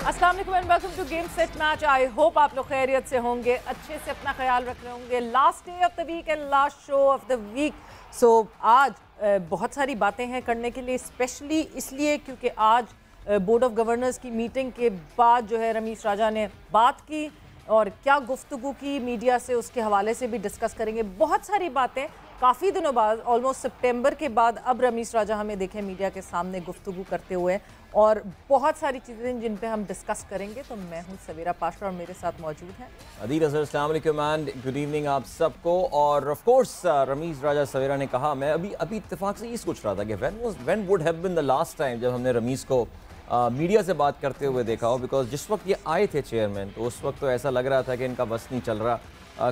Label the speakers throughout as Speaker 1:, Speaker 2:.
Speaker 1: अस्सलाम वालेकुम and welcome to game set match. I hope आप लोग खैरियत से होंगे, अच्छे से अपना ख्याल रख रहे होंगे। Last day of the week and last show of the week. So आज बहुत सारी बातें हैं करने के लिए, स्पेशली इसलिए क्योंकि आज बोर्ड ऑफ गवर्नर्स की मीटिंग के बाद जो है रमीश राजा ने बात की और क्या गुफ्तगू की मीडिया से, उसके हवाले से भी डिस्कस करेंगे। बहुत सारी बातें काफ़ी दिनों बाद, ऑलमोस्ट सितंबर के बाद अब रमीश राजा हमें देखें मीडिया के सामने गुफ्तगू करते हुए, और बहुत सारी चीज़ें जिन पे हम डिस्कस करेंगे। तो मैं हूं सवेरा पाशा और मेरे साथ मौजूद हैं
Speaker 2: अदील अजहर। अस्सलाम वालेकुम एंड गुड इवनिंग आप सबको। और ऑफ कोर्स रमीश राजा सवेरा ने कहा, मैं अभी इत्तेफाक से ये सोच रहा था कि when would have been the last time जब हमने रमीश को मीडिया से बात करते हुए देखा हो, बिकॉज जिस वक्त ये आए थे चेयरमैन तो उस वक्त तो ऐसा लग रहा था कि इनका बस नहीं चल रहा।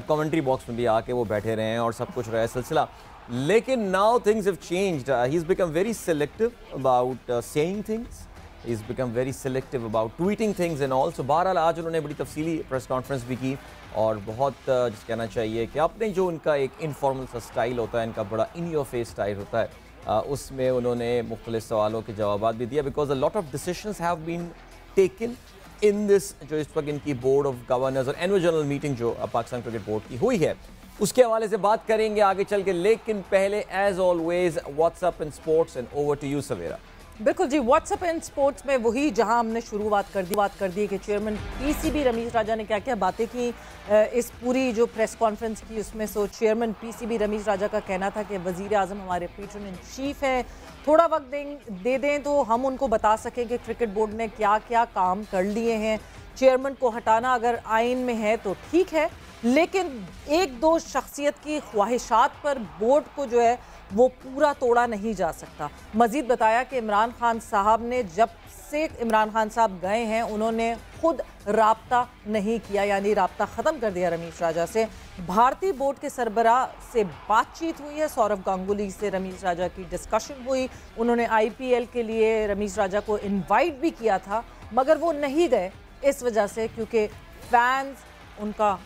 Speaker 2: कमेंट्री बॉक्स में भी आके वो बैठे रहे हैं और सब कुछ रहा है सिलसिला, लेकिन now things have changed. He has become very selective about saying things, he has become very selective about tweeting things and all. So बहरहाल आज उन्होंने बड़ी तफसीली प्रेस कॉन्फ्रेंस भी की और बहुत जिस कहना चाहिए कि आपने जो उनका एक इनफॉर्मल सा स्टाइल होता है, इनका बड़ा इन योर फेस स्टाइल होता है, उसमें उन्होंने मुख्तलिफ सवालों के जवाब भी दिया। Because a lot of decisions have been taken in this, जो इस वक्त इनकी बोर्ड ऑफ गवर्नर्स और एनुअल जनरल मीटिंग जो पाकिस्तान क्रिकेट बोर्ड की हुई है, उसके हवाले से बात करेंगे आगे चल के। लेकिन पहले as always WhatsApp and sports and over to you Savera.
Speaker 1: बिल्कुल जी, व्हाट्सएप एंड स्पोर्ट्स में वही जहां हमने शुरुआत कर दी कि चेयरमैन पीसीबी रमीश राजा ने क्या क्या बातें की इस पूरी जो प्रेस कॉन्फ्रेंस की उसमें। सो चेयरमैन पीसीबी रमीश राजा का कहना था कि वज़ीर आज़म हमारे पैट्रन इन चीफ हैं, थोड़ा वक्त दे दें तो हम उनको बता सकें कि क्रिकेट बोर्ड ने क्या क्या काम कर लिए हैं। चेयरमैन को हटाना अगर आइन में है तो ठीक है, लेकिन एक दो शख्सियत की ख्वाहिशात पर बोर्ड को जो है वो पूरा तोड़ा नहीं जा सकता। मजीद बताया कि इमरान खान साहब ने, जब से इमरान खान साहब गए हैं, उन्होंने खुद राब्ता नहीं किया, यानी राब्ता ख़त्म कर दिया रमीश राजा से। भारतीय बोर्ड के सरबराह से बातचीत हुई है, सौरव गांगुली से रमीश राजा की डिस्कशन हुई। उन्होंने आईपीएल के लिए रमीश राजा को इन्वाइट भी किया था, मगर वो नहीं गए इस वजह से क्योंकि फैंस उनका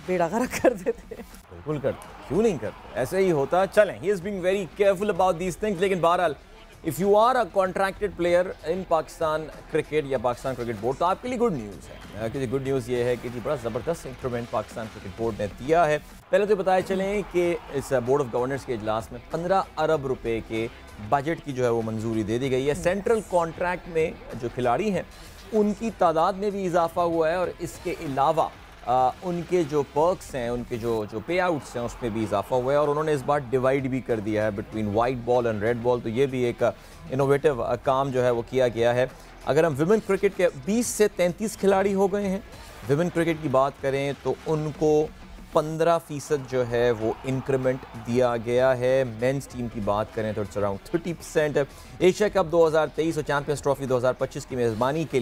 Speaker 1: बेड़ा गर्क कर देते।
Speaker 2: बिल्कुल करते, क्यों नहीं करते, ऐसे ही होता। चलें, he is being very careful about these things. लेकिन बहरहाल if you are a contracted player in Pakistan cricket या पाकिस्तान क्रिकेट बोर्ड, तो आपके लिए गुड न्यूज़ है। क्योंकि गुड न्यूज़ ये है कि बड़ा ज़बरदस्त इंस्ट्रूमेंट पाकिस्तान क्रिकेट बोर्ड ने दिया है। पहले तो बताया चलें कि इस बोर्ड ऑफ गवर्नर्स के इजलास में 15 अरब रुपए के बजट की जो है वो मंजूरी दे दी गई है। सेंट्रल कॉन्ट्रैक्ट में जो खिलाड़ी हैं उनकी तादाद में भी इजाफा हुआ है और इसके अलावा उनके जो पर्क्स हैं, उनके जो पे आउट्स हैं, उसमें भी इजाफा हुआ है। और उन्होंने इस बार डिवाइड भी कर दिया है between white ball and red ball, तो ये भी एक इनोवेटिव काम जो है वो किया गया है। अगर हम विमेन क्रिकेट के 20 से 33 खिलाड़ी हो गए हैं, विमेन क्रिकेट की बात करें तो उनको 15% जो है वो इंक्रीमेंट दिया गया है। मेंस टीम की बात करें तो इट्स अराउंड 30%। एशिया कप 2023 और चैंपियंस ट्रॉफी 2025 की मेज़बानी के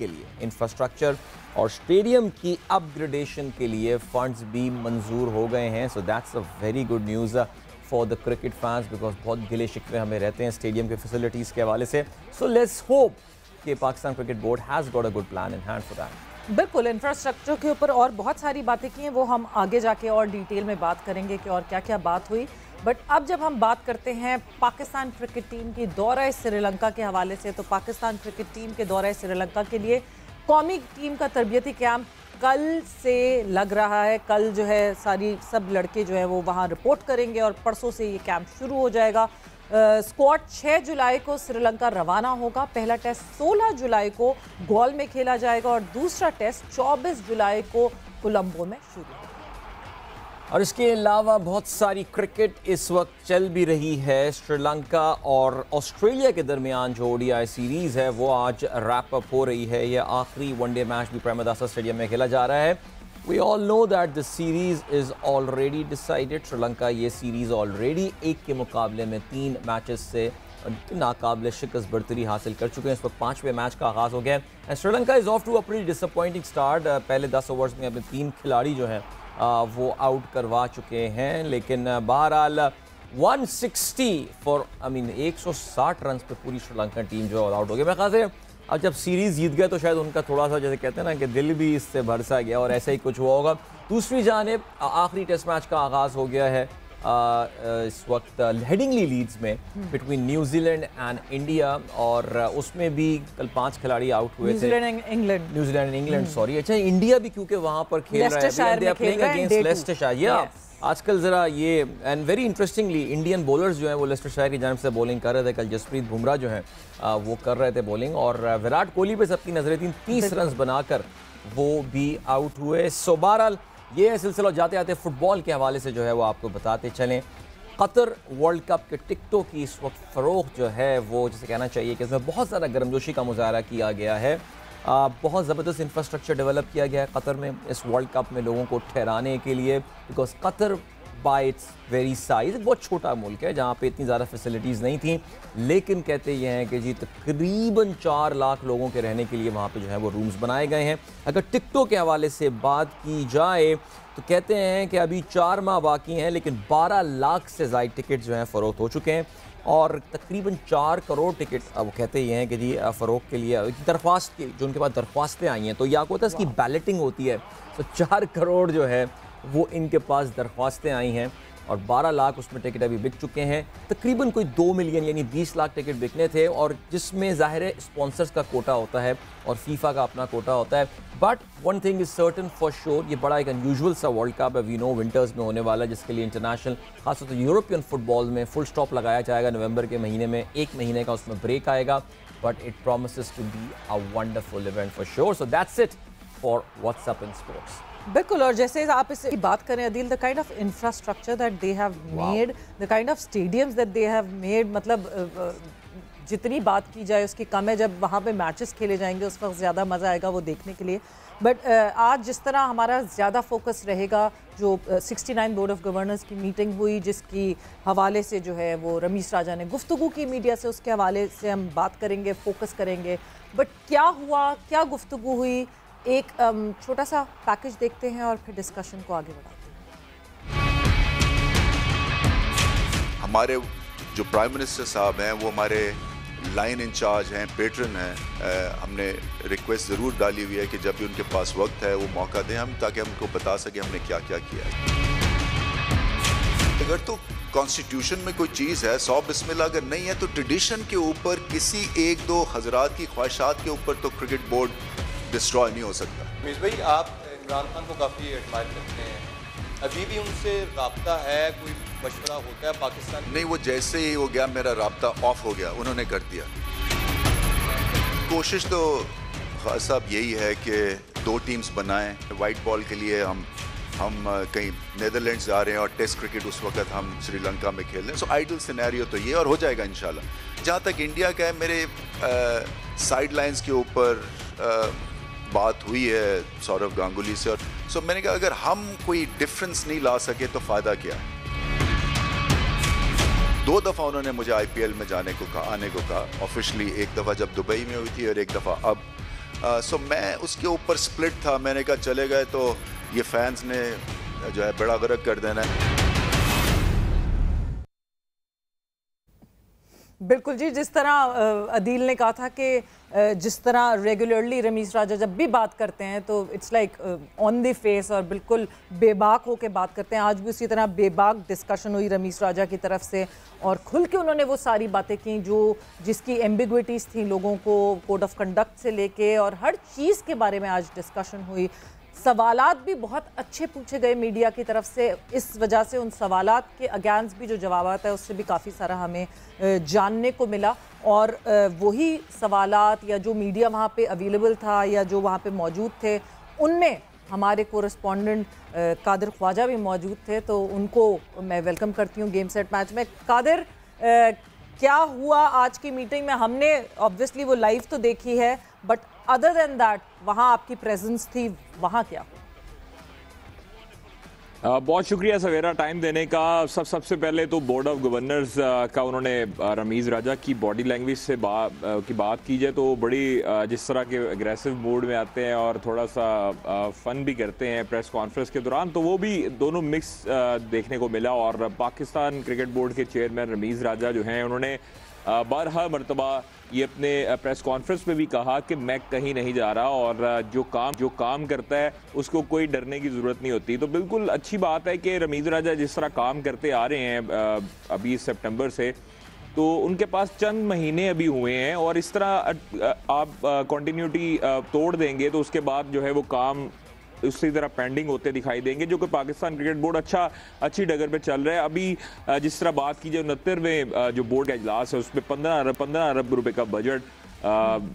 Speaker 2: लिए इंफ्रास्ट्रक्चर और स्टेडियम की अपग्रेडेशन के लिए फंड्स भी मंजूर हो गए हैं। So that's a very good news for the cricket fans, because बहुत गिले शिकवे हमें रहते हैं स्टेडियम के फैसिलिटीज़ के हवाले से। सो लेट्स होप कि Pakistan cricket board has got a good plan in hand for that.
Speaker 1: बिल्कुल, इंफ्रास्ट्रक्चर के ऊपर और बहुत सारी बातें की हैं, वो हम आगे जाके और डिटेल में बात करेंगे कि और क्या क्या बात हुई। बट अब जब हम बात करते हैं पाकिस्तान क्रिकेट टीम की दौरा श्रीलंका के हवाले से, तो पाकिस्तान क्रिकेट टीम के दौरा श्रीलंका के लिए कौमी टीम का तरबियती कैंप कल से लग रहा है। कल जो है सब लड़के जो है वो वहाँ रिपोर्ट करेंगे और परसों से ये कैंप शुरू हो जाएगा। स्क्वाड 6 जुलाई को श्रीलंका रवाना होगा। पहला टेस्ट 16 जुलाई को गोल में खेला जाएगा और दूसरा टेस्ट 24 जुलाई को कोलंबो में शुरू होगा।
Speaker 2: और इसके अलावा बहुत सारी क्रिकेट इस वक्त चल भी रही है। श्रीलंका और ऑस्ट्रेलिया के दरमियान जो ओडीआई सीरीज़ है वो आज रैप अप हो रही है। यह आखिरी वनडे मैच भी प्रेमदासा स्टेडियम में खेला जा रहा है। We all know that the series is already decided. Sri Lanka ये सीरीज़ ऑलरेडी एक के मुकाबले में 3 मैचेस से नाकाबिले शिकस्त बरतरी हासिल कर चुके हैं। इस वक्त 5वें मैच का आगाज़ हो गया है। Sri Lanka is off to a pretty disappointing start. पहले 10 ओवर्स में अपने 3 खिलाड़ी जो हैं वो आउट करवा चुके हैं, लेकिन बहरहाल 160 रन पे पूरी श्रीलंका टीम जो आउट हो गई। मैं ख्याल से अब जब सीरीज़ जीत गए तो शायद उनका थोड़ा सा, जैसे कहते हैं ना, कि दिल भी इससे भरसा गया और ऐसा ही कुछ हुआ होगा। दूसरी जानिब आखिरी टेस्ट मैच का आगाज़ हो गया है इस वक्त हेडिंगली लीड्स में बिटवीन न्यूजीलैंड एंड इंडिया, और उसमें भी कल 5 खिलाड़ी आउट हुए थे। New Zealand England sorry. अच्छा, इंडिया भी क्योंकि वहां पर खेल रहा है, they are playing against Leicestershire. आजकल जरा ये and very interestingly Indian bowlers जो हैं वो लेस्टरशायर की जानिब से बॉलिंग कर रहे थे। कल जसप्रीत बुमराह जो हैं वो कर रहे थे बॉलिंग, और विराट कोहली पे सबकी नजरें थी। 30 रन बनाकर वो भी आउट हुए। सो बहरहाल ये है सिलसिला। जाते आते फुटबॉल के हवाले से जो है वो आपको बताते चलें। कतर वर्ल्ड कप के टिकटों की इस वक्त फ़रोख्त जो है वो जैसे कहना चाहिए कि इसमें बहुत ज़्यादा गर्मजोशी का मुजाहरा किया गया है। बहुत ज़बरदस्त इंफ्रास्ट्रक्चर डेवलप किया गया है कतर में इस वर्ल्ड कप में लोगों को ठहराने के लिए, because Qatar bye it's very size एक बहुत छोटा मुल्क है जहाँ पे इतनी ज़्यादा फैसिलिटीज़ नहीं थी, लेकिन कहते ये हैं कि जी तकरीबन 4 लाख लोगों के रहने के लिए वहाँ पे जो है वो रूम्स बनाए गए हैं। अगर टिकटों के हवाले से बात की जाए तो कहते हैं कि अभी 4 माह बाकी हैं, लेकिन 12 लाख से ज़ायद टिकट जो हैं फ़रोख्त हो चुके हैं, और तकरीबन 4 करोड़ टिकट वो कहते ये हैं कि जी फ़रोख्त के लिए दरख्वास्त की जो उनके पास दरख्वास्तें आई हैं, तो या होता है इसकी बैलेटिंग होती है, तो 4 करोड़ जो है वो इनके पास दरख्वास्तें आई हैं, और 12 लाख उसमें टिकट अभी बिक चुके हैं। तकरीबन कोई 2 मिलियन यानी 20 लाख टिकट बिकने थे, और जिसमें ज़ाहिर है स्पॉन्सर्स का कोटा होता है और फीफा का अपना कोटा होता है। But one thing is certain for sure, ये बड़ा एक अनयूजुअल सा वर्ल्ड कप है, वी नो विंटर्स में होने वाला है, जिसके लिए इंटरनेशनल खासतौर से यूरोपियन फुटबॉल में फुल स्टॉप लगाया जाएगा नवंबर के महीने में। 1 महीने का उसमें ब्रेक आएगा, but it promises to be a wonderful event for sure. So that's it for what's up in sports.
Speaker 1: बिल्कुल, और जैसे आप इसकी बात करें Adeel, the kind of infrastructure that they have made, the kind of stadiums that they have made, मतलब जितनी बात की जाए उसकी कम है। जब वहाँ पे मैचेस खेले जाएंगे उस वक्त ज़्यादा मज़ा आएगा वो देखने के लिए। बट आज जिस तरह हमारा ज़्यादा फोकस रहेगा, जो 69 बोर्ड ऑफ गवर्नर्स की मीटिंग हुई जिसकी हवाले से जो है वो रमीश राजा ने गुफ्तगू की मीडिया से, उसके हवाले से हम बात करेंगे, फोकस करेंगे। बट क्या हुआ, क्या गुफ्तगू हुई, एक छोटा सा पैकेज देखते हैं और फिर डिस्कशन को आगे बढ़ाते हैं।
Speaker 3: हमारे जो प्राइम मिनिस्टर साहब हैं वो हमारे लाइन इंचार्ज हैं, पेट्रन हैं। हमने रिक्वेस्ट ज़रूर डाली हुई है कि जब भी उनके पास वक्त है वो मौका दें हम, ताकि हम उनको बता सकें हमने क्या क्या किया है। अगर तो कॉन्स्टिट्यूशन में कोई चीज़ है 100 बिस्मिल्लाह, अगर नहीं है तो ट्रेडिशन के ऊपर किसी 1-2 हजरात की ख्वाहिशात के ऊपर तो क्रिकेट बोर्ड डिस्ट्रॉय नहीं हो सकता।
Speaker 4: रमीश भाई, आप इमरान खान को काफ़ी एडमायर करते हैं, अभी भी उनसे राब्ता है, कोई मशवरा होता है पाकिस्तान?
Speaker 3: नहीं, वो जैसे ही हो गया मेरा राब्ता ऑफ हो गया, उन्होंने कर दिया। कोशिश तो साहब यही है कि 2 टीम्स बनाएं। वाइट बॉल के लिए हम कहीं नेदरलैंड्स जा रहे हैं और टेस्ट क्रिकेट उस वक्त हम श्रीलंका में खेल रहे हैं। सो आइडियल सिनेरियो तो ये, और हो जाएगा इंशाल्लाह। जहाँ तक इंडिया का है, मेरे साइड लाइन्स के ऊपर बात हुई है सौरव गांगुली से, और सो मैंने कहा अगर हम कोई डिफरेंस नहीं ला सके तो फ़ायदा क्या है। 2 दफ़ा उन्होंने मुझे IPL में जाने को कहा, आने को कहा ऑफिशियली, एक दफ़ा जब दुबई में हुई थी और एक दफ़ा अब। सो मैं उसके ऊपर स्प्लिट था, मैंने कहा चले गए तो ये फैंस ने जो है बड़ा गर्क कर देना है।
Speaker 1: बिल्कुल जी, जिस तरह अदील ने कहा था कि जिस तरह रेगुलरली रमीश राजा जब भी बात करते हैं तो it's like on the face और बिल्कुल बेबाक होकर बात करते हैं। आज भी उसी तरह बेबाक डिस्कशन हुई रमीश राजा की तरफ से, और खुल के उन्होंने वो सारी बातें की जो जिसकी एम्बिग्विटीज़ थी लोगों को, कोड ऑफ कंडक्ट से लेके, और हर चीज़ के बारे में आज डिस्कशन हुई। सवालात भी बहुत अच्छे पूछे गए मीडिया की तरफ से, इस वजह से उन सवालात के अगेंस्ट भी जो जवाबात है उससे भी काफ़ी सारा हमें जानने को मिला। और वही सवालात या जो मीडिया वहाँ पे अवेलेबल था या जो वहाँ पे मौजूद थे, उनमें हमारे कोरेस्पॉन्डेंट कादिर ख्वाजा भी मौजूद थे, तो उनको मैं वेलकम करती हूँ गेम सेट मैच में। कादिर, क्या हुआ आज की मीटिंग में? हमने ऑब्वियसली वो लाइव तो देखी है, बट अदर देन दैट वहाँ आपकी प्रेजेंस थी, वहाँ क्या?
Speaker 5: बहुत शुक्रिया सवेरा टाइम देने का। सबसे पहले तो बोर्ड ऑफ गवर्नर्स का उन्होंने रमीज राजा की बॉडी लैंग्वेज से की बात की जाए तो बड़ी जिस तरह के एग्रेसिव मूड में आते हैं और थोड़ा सा फन भी करते हैं प्रेस कॉन्फ्रेंस के दौरान, तो वो भी दोनों मिक्स देखने को मिला। और पाकिस्तान क्रिकेट बोर्ड के चेयरमैन रमीज राजा जो हैं, उन्होंने बारहा मरतबा ये अपने प्रेस कॉन्फ्रेंस में भी कहा कि मैं कहीं नहीं जा रहा और जो काम करता है उसको कोई डरने की ज़रूरत नहीं होती। तो बिल्कुल अच्छी बात है कि रमीज़ राजा जिस तरह काम करते आ रहे हैं अभी सितंबर से, तो उनके पास चंद महीने अभी हुए हैं और इस तरह आप कंटिन्यूटी तोड़ देंगे तो उसके बाद जो है वो काम उसी तरह पेंडिंग होते दिखाई देंगे, जो कि पाकिस्तान क्रिकेट बोर्ड अच्छी डगर पे चल रहा है। अभी जिस तरह बात की जाए 69वें जो बोर्ड का इजलास है उसमें 15 अरब रुपए का बजट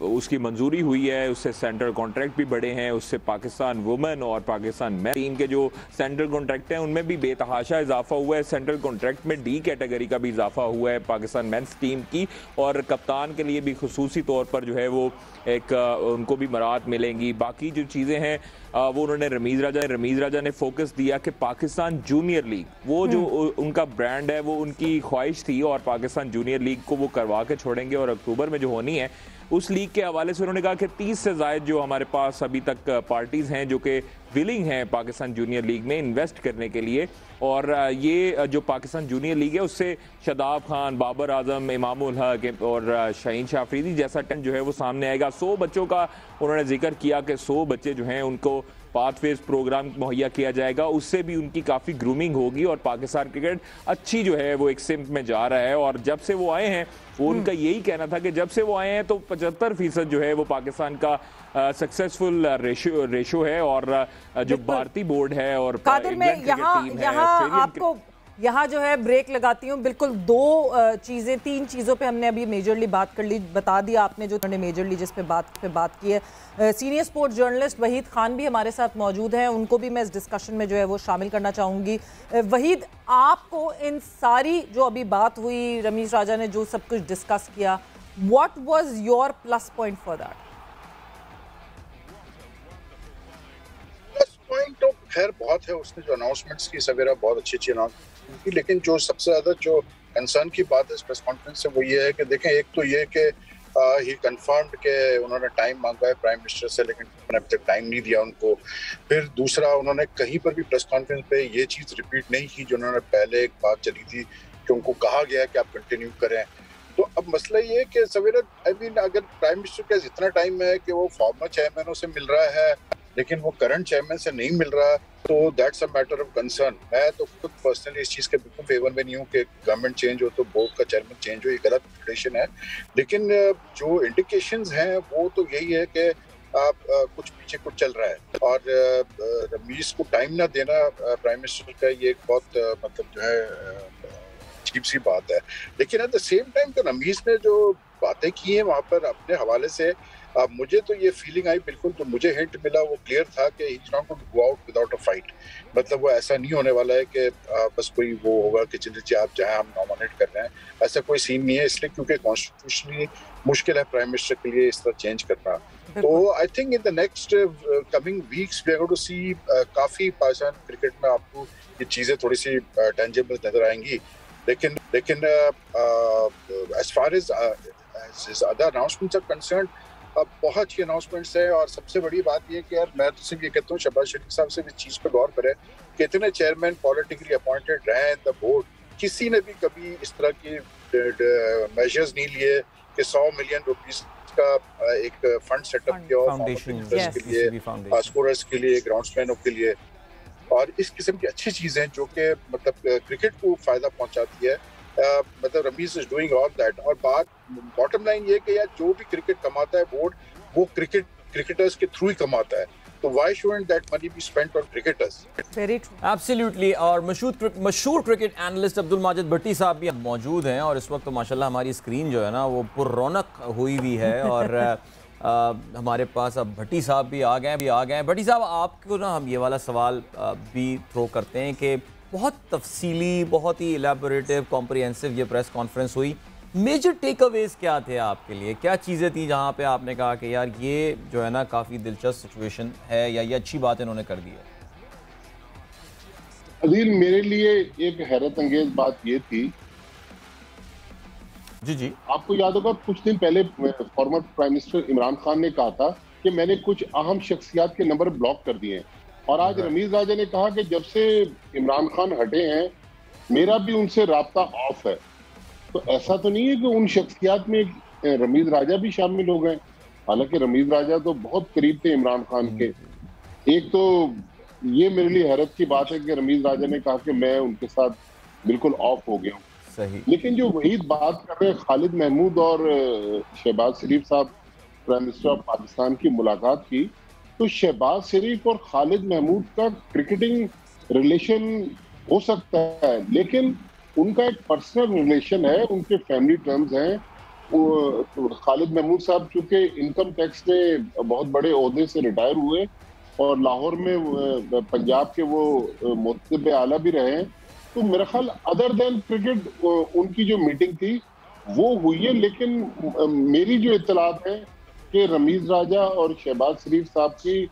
Speaker 5: उसकी मंजूरी हुई है। उससे सेंट्रल कॉन्ट्रैक्ट भी बढ़े हैं, उससे पाकिस्तान वुमेन और पाकिस्तान मैन टीम के जो सेंट्रल कॉन्ट्रैक्ट हैं उनमें भी बेतहाशा इजाफा हुआ है। सेंट्रल कॉन्ट्रैक्ट में डी कैटेगरी का भी इजाफा हुआ है पाकिस्तान मेंस टीम की, और कप्तान के लिए भी खुसूसी तौर पर जो है वो एक उनको भी मराहत मिलेंगी। बाकी जो चीज़ें हैं वो उन्होंने रमीज़ राजा ने फोकस दिया कि पाकिस्तान जूनियर लीग वो जो उनका ब्रांड है वो उनकी ख्वाहिश थी और पाकिस्तान जूनियर लीग को वो करवा के छोड़ेंगे और अक्टूबर में जो होनी है उस लीग के हवाले से उन्होंने कहा कि 30 से ज़ायद जो हमारे पास अभी तक पार्टीज़ हैं जो कि विलिंग हैं पाकिस्तान जूनियर लीग में इन्वेस्ट करने के लिए, और ये जो पाकिस्तान जूनियर लीग है उससे शादाब खान, बाबर आजम, इमामुल हक और शाहीन शाह अफरीदी जैसा टेंट जो है वो सामने आएगा। 100 बच्चों का उन्होंने जिक्र किया कि 100 बच्चे जो हैं उनको पाथवेज प्रोग्राम मुहैया किया जाएगा, उससे भी उनकी काफ़ी ग्रूमिंग होगी और पाकिस्तान क्रिकेट अच्छी जो है वो एक सिम्त में जा रहा है। और जब से वो आए हैं वो उनका यही कहना था कि जब से वो आए हैं तो 75% जो है वो पाकिस्तान का सक्सेसफुल रेशो है, और जो भारतीय बोर्ड है और
Speaker 1: कादिर में यहाँ आपको यहाँ जो है ब्रेक लगाती हूँ। बिल्कुल तीन चीज़ों पे हमने अभी मेजरली बात कर ली, बता दिया आपने जो मेजरली जिस पे बात की है। Senior sports journalist Waheed Khan भी हमारे साथ मौजूद हैं, उनको भी मैं इस डिस्कशन में जो है वो शामिल करना चाहूँगी। वहीद, आपको इन सारी जो अभी बात हुई, रमीज़ राजा ने जो सब कुछ डिस्कस किया, what was your plus point for that?
Speaker 6: Point तो खैर बहुत है, उसने जो अनाउंसमेंट्स की सवेरा बहुत अच्छी अनाउंसमेंट की, लेकिन जो सबसे ज्यादा जो कंसर्न की बात है इस प्रेस कॉन्फ्रेंस से वो ये है कि देखें, एक तो ये कि ही कंफर्म्ड के उन्होंने टाइम मांगा है प्राइम मिनिस्टर से, लेकिन उन्होंने अभी तक टाइम नहीं दिया उनको। फिर दूसरा, उन्होंने कहीं पर भी प्रेस कॉन्फ्रेंस पे ये चीज रिपीट नहीं की जो उन्होंने पहले एक बात चली थी कि उनको कहा गया कि आप कंटिन्यू करें। तो अब मसला ये है कि सवेरा अगर प्राइम मिनिस्टर के पास इतना टाइम है कि वो फॉर्मर चेयरमैनों से मिल रहा है लेकिन वो करंट चेयरमैन से नहीं मिल रहा, तो that's a matter of concern. मैं तो खुद पर्सनली इस चीज़ के बिल्कुल फेवर में नहीं हूँ कि गवर्नमेंट चेंज हो तो बोर्ड का चेयरमैन चेंज हो, ये गलत ट्रेडिशन है। लेकिन जो इंडिकेशंस हैं वो तो यही है कि आप कुछ पीछे कुछ चल रहा है, और रमीज़ को टाइम ना देना प्राइम मिनिस्टर का ये एक बहुत मतलब जो है अजीब सी बात है। लेकिन एट द सेम टाइम तो रमीज़ ने जो बातें की हैं वहाँ पर अपने हवाले से मुझे तो ये फीलिंग आई, बिल्कुल जो मुझे हिंट मिला वो क्लियर था कि he is not going to go out without a fight. मतलब वो ऐसा नहीं होने वाला है कि बस कोई वो होगा कि चलिए आप जहां हम नॉमिनेट कर रहे हैं, ऐसा कोई सीन नहीं है। इसलिए क्योंकि कॉन्स्टिट्यूशनली मुश्किल है प्राइम मिनिस्टर के लिए इस तरह चेंज करना। तो I think in the next coming weeks we are going to see काफी पाकिस्तान क्रिकेट में आपको ये चीजें थोड़ी सी टेंजेबल नजर आएंगी। लेकिन as far as other announcements are concerned, अब बहुत ही अनाउंसमेंट्स है, और सबसे बड़ी बात यह कि यार मैं तो सिर्फ ये कहता हूँ शहबाज शरीफ साहब से इस चीज़ पर गौर करें कि इतने चेयरमैन पॉलिटिकली अपॉइंटेड रहे इन द बोर्ड, किसी ने भी कभी इस तरह की मेजर्स नहीं लिए कि 100 मिलियन रुपीस का एक फंड सेटअप किया फाउंडेशन के लिए, स्कोरर्स के लिए, ग्राउंड्समैनों के लिए, और इस किस्म की अच्छी चीज़ें जो कि मतलब क्रिकेट को फ़ायदा पहुँचाती है। मतलब Rameez is doing all that. और बॉटम लाइन ये कि यार जो भी क्रिकेट कमाता है बोर्ड, वो क्रिकेटर्स के थ्रू ही कमाता है, तो why shouldn't that money be spent on cricketers?
Speaker 1: Very true,
Speaker 2: absolutely. और मशहूर क्रिकेट एनालिस्ट अब्दुल माजिद भट्टी साहब भी मौजूद हैं, और इस वक्त तो माशाल्लाह हमारी स्क्रीन जो है ना वो पुररौनक हुई हुई है, और हमारे पास अब भट्टी साहब भी आ गए। भट्टी साहब, आपको ना हम ये वाला सवाल भी थ्रो करते हैं कि बहुत तफसीली, बहुत ही इलेबोरेटिव, कॉम्प्रिहेंसिव ये प्रेस कॉन्फ्रेंस हुई। मेजर टेक अवेज क्या थे आपके लिए? क्या चीज़ें थी जहाँ पे आपने कहा कि यार ये जो है ना काफ़ी दिलचस्प सिचुएशन है, या ये अच्छी बात इन्होंने कर दी है?
Speaker 7: अदील, मेरे लिए एक हैरत अंगेज बात ये थी,
Speaker 2: जी
Speaker 7: आपको याद होगा कुछ दिन पहले former prime minister Imran Khan ने कहा था कि मैंने कुछ अहम शख्सियात के नंबर ब्लॉक कर दिए हैं, और आज रमीज़ राजा ने कहा कि जब से इमरान खान हटे हैं मेरा भी उनसे राब्ता ऑफ है। तो ऐसा तो नहीं है कि उन शख्सियात में रमीज राजा भी शामिल हो गए। हालांकि रमीज राजा तो बहुत करीब थे इमरान खान के। एक तो ये मेरे लिए हैरत की बात है कि रमीज राजा ने कहा कि मैं उनके साथ बिल्कुल ऑफ हो गया हूँ।
Speaker 2: सही।
Speaker 7: लेकिन जो वहीद बात कर रहे हैं खालिद महमूद और शहबाज शरीफ साहब, प्राइम मिनिस्टर ऑफ पाकिस्तान की मुलाकात की, तो शहबाज शरीफ और खालिद महमूद का क्रिकेटिंग रिलेशन हो सकता है, लेकिन उनका एक पर्सनल रिलेशन है, उनके फैमिली टर्म्स हैं। खालिद महमूद साहब चूंकि इनकम टैक्स में बहुत बड़े ओहदे से रिटायर हुए और लाहौर में पंजाब के वो मुतलब आला भी रहे हैं, तो मेरा ख्याल अदर देन क्रिकेट उनकी जो मीटिंग थी वो हुई है। लेकिन मेरी जो इत्तलात है कि रमीज राजा और शहबाज शरीफ साहब की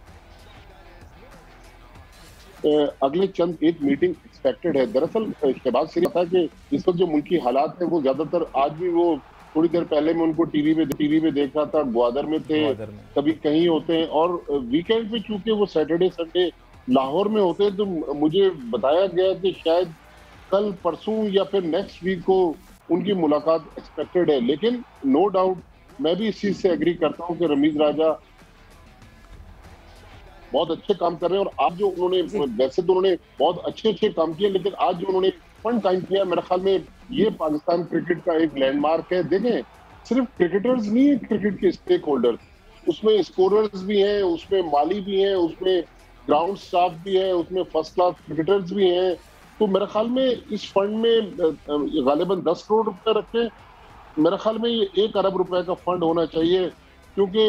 Speaker 7: अगले चंद एक मीटिंग एक्सपेक्टेड है। दरअसल शहबाज शरीफ था कि इस वक्त जो मुल्की हालात है वो ज्यादातर, आज भी वो थोड़ी देर पहले मैं उनको टीवी पे देख रहा था, ग्वादर में थे, कभी कहीं होते हैं, और वीकेंड पे चूंकि वो सैटरडे संडे लाहौर में होते हैं, तो मुझे बताया गया कि शायद कल परसों या फिर नेक्स्ट वीक को उनकी मुलाकात एक्सपेक्टेड है। लेकिन नो डाउट मैं भी इस चीज से एग्री करता हूँ कि रमीज राजा बहुत अच्छे काम कर रहे हैं। और आज जो उन्होंने, वैसे तो उन्होंने बहुत अच्छे काम किए, लेकिन आज जो उन्होंने फन टाइम किया, मेरे ख्याल में ये पाकिस्तान क्रिकेट का एक लैंडमार्क है। देखें, सिर्फ क्रिकेटर्स नहीं है क्रिकेट के स्टेक होल्डर, उसमें स्कोरर्स भी हैं, उसमें माली भी हैं, उसमें ग्राउंड स्टाफ भी है, उसमें फर्स्ट क्लास क्रिकेटर्स भी हैं। तो मेरे ख्याल में इस फंड में गालिबन 10 करोड़ रुपए रखे, मेरे ख्याल में ये 1 अरब रुपए का फंड होना चाहिए, क्योंकि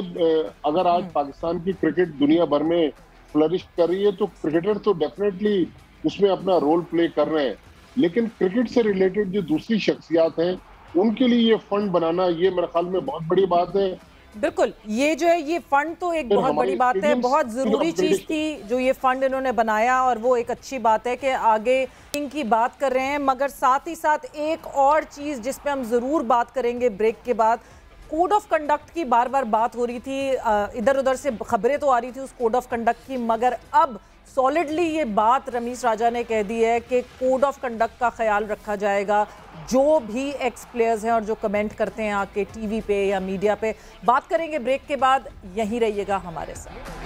Speaker 7: अगर आज पाकिस्तान की क्रिकेट दुनिया भर में फ्लरिश कर रही है तो क्रिकेटर तो डेफिनेटली उसमें अपना रोल प्ले कर रहे हैं, लेकिन क्रिकेट से रिलेटेड जो दूसरी शख्सियात हैं उनके लिए ये फंड बनाना, ये मेरे ख्याल में बहुत बड़ी बात है।
Speaker 1: बिल्कुल, ये जो है ये फंड तो एक बहुत बड़ी बात है, बहुत जरूरी चीज थी जो ये फंड इन्होंने बनाया, और वो एक अच्छी बात है कि आगे इनकी बात कर रहे हैं। मगर साथ ही साथ एक और चीज जिस पे हम जरूर बात करेंगे ब्रेक के बाद, कोड ऑफ कंडक्ट की बार बार बात हो रही थी, इधर उधर से खबरें तो आ रही थी उस कोड ऑफ कंडक्ट की, मगर अब सॉलिडली ये बात रमीज राजा ने कह दी है कि कोड ऑफ कंडक्ट का ख्याल रखा जाएगा। जो भी एक्स प्लेयर्स हैं और जो कमेंट करते हैं आके टीवी पे या मीडिया पे, बात करेंगे ब्रेक के बाद, यहीं रहिएगा हमारे साथ।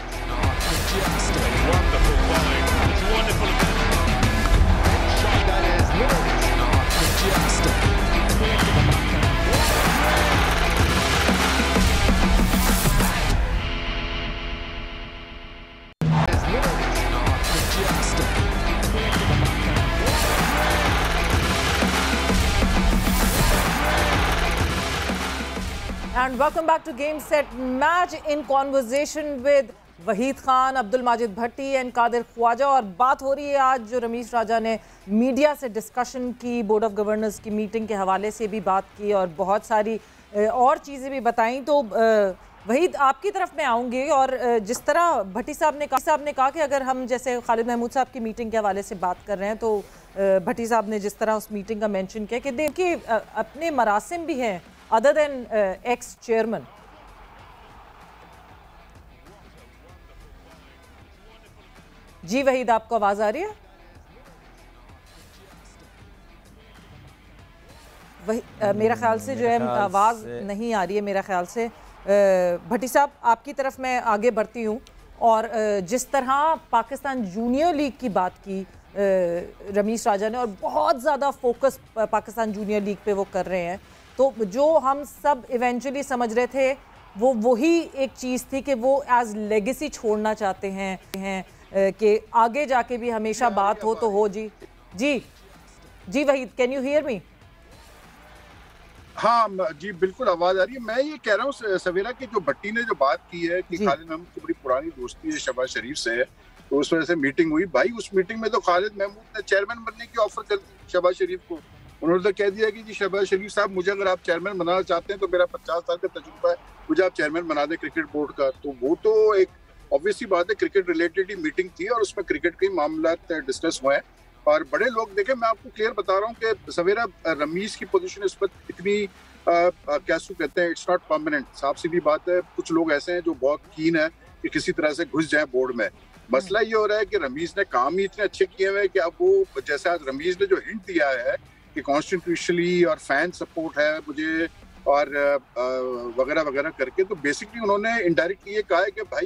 Speaker 1: And welcome back to Game Set Match in conversation with Waheed Khan, Abdul Majid Bhatti and Qadir Khawaja. और बात हो रही है आज जो रमीज राजा ने मीडिया से डिस्कशन की, बोर्ड ऑफ गवर्नर्स की मीटिंग के हवाले से भी बात की और बहुत सारी और चीज़ें भी बताई। तो वहीद, आपकी तरफ मैं आऊँगी, और जिस तरह भट्टी साहब ने कहा कि अगर हम जैसे खालिद महमूद साहब की मीटिंग के हवाले से बात कर रहे हैं, तो भट्टी साहब ने जिस तरह उस मीटिंग का मेंशन किया कि देखिए अपने मरासिम भी हैं अदर देन एक्स चेयरमैन। जी वहीद, आपको आवाज आ रही है? मेरा ख्याल से जो है आवाज नहीं आ रही है मेरा ख्याल से। भट्टी साहब, आपकी तरफ मैं आगे बढ़ती हूँ, और जिस तरह पाकिस्तान जूनियर लीग की बात की रमीज राजा ने, और बहुत ज़्यादा फोकस पाकिस्तान जूनियर लीग पे वो कर रहे हैं, तो जो हम सब इवेंचुअली समझ रहे थे वो वही एक चीज़ थी कि वो एज लेगेसी छोड़ना चाहते हैं कि आगे जाके भी हमेशा बात हो तो हो। जी जी जी Waheed, can you hear me?
Speaker 6: हाँ जी, बिल्कुल आवाज आ रही है। मैं ये कह रहा हूँ सवेरा की जो भट्टी ने जो बात की है कि खालिद महमूद की बड़ी पुरानी दोस्ती है शहबाज शरीफ से, तो उस वजह से मीटिंग हुई। भाई उस मीटिंग में तो खालिद महमूद ने चेयरमैन बनने की ऑफर कर दी शहबाज शरीफ को। उन्होंने तो कह दिया कि जी शहबाज शरीफ साहब, मुझे अगर आप चेयरमैन बनाना चाहते हैं तो मेरा 50 साल का तजुर्बा है, मुझे आप चेयरमैन बना दें क्रिकेट बोर्ड का। तो वो तो एक ऑब्वियसली बात है, क्रिकेट रिलेटेड ही मीटिंग थी और उसमें क्रिकेट के मामला डिस्कस हुए हैं। और बड़े लोग देखें, मैं आपको क्लियर बता रहा हूँ कि सवेरा रमीज की पोजीशन इस वक्त इतनी क्या कहते हैं, इट्स नॉट परमानेंट। साफ सीधी बात है, कुछ लोग ऐसे हैं जो बहुत कीन है कि किसी तरह से घुस जाए बोर्ड में। मसला ये हो रहा है कि रमीज ने काम ही इतने अच्छे किए हुए हैं कि अब वो, जैसे आज रमीज ने जो हिंट दिया है कि कॉन्स्टिट्यूशनली और फैन सपोर्ट है मुझे और वगैरह वगैरह करके, तो बेसिकली उन्होंने इनडायरेक्टली ये कहा है कि भाई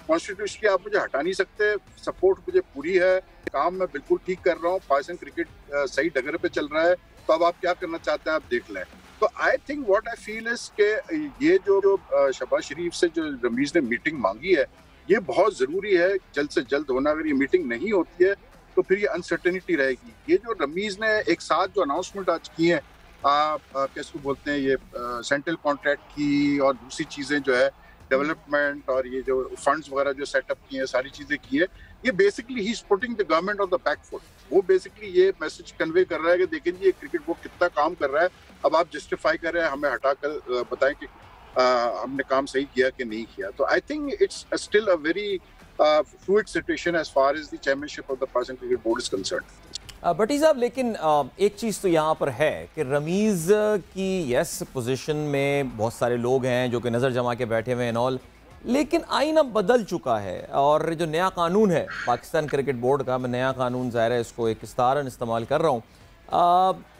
Speaker 6: कॉन्स्टिट्यूशनली आप मुझे हटा नहीं सकते, सपोर्ट मुझे पूरी है, काम मैं बिल्कुल ठीक कर रहा हूँ, पाकिस्तान क्रिकेट सही डगर पे चल रहा है, तो अब आप क्या करना चाहते हैं आप देख लें। तो I think what I feel is के ये जो शहबाज शरीफ से जो रमीज ने मीटिंग मांगी है ये बहुत जरूरी है, जल्द से जल्द होना। अगर ये मीटिंग नहीं होती है तो फिर ये अनसर्टेनिटी रहेगी। ये जो रमीज ने एक साथ जो अनाउंसमेंट आज की है, कैसे बोलते हैं, ये सेंट्रल कॉन्ट्रैक्ट की और दूसरी चीजें जो है डेवलपमेंट और ये जो फंड्स वगैरह जो सेटअप किए हैं, सारी चीजें की है, ये basically he is putting the government on the back foot. वो बेसिकली ये मैसेज कन्वे कर रहा है कि देखें जी ये क्रिकेट बोर्ड कितना काम कर रहा है, अब आप जस्टिफाई कर रहे हैं, हमें हटाकर बताएं कि हमने काम सही किया कि नहीं किया। तो I think it's still a very fluid situation as far as the chairmanship of the Pakistan cricket board is concerned.
Speaker 2: Bhatti साहब, लेकिन एक चीज़ तो यहाँ पर है कि रमीज़ की यस पोजीशन में बहुत सारे लोग हैं जो कि नज़र जमा के बैठे हुए हैं ऑल, लेकिन आईना बदल चुका है और जो नया कानून है पाकिस्तान क्रिकेट बोर्ड का, मैं नया कानून ज़ाहिर है इसको एक इस्तारन इस्तेमाल कर रहा हूँ,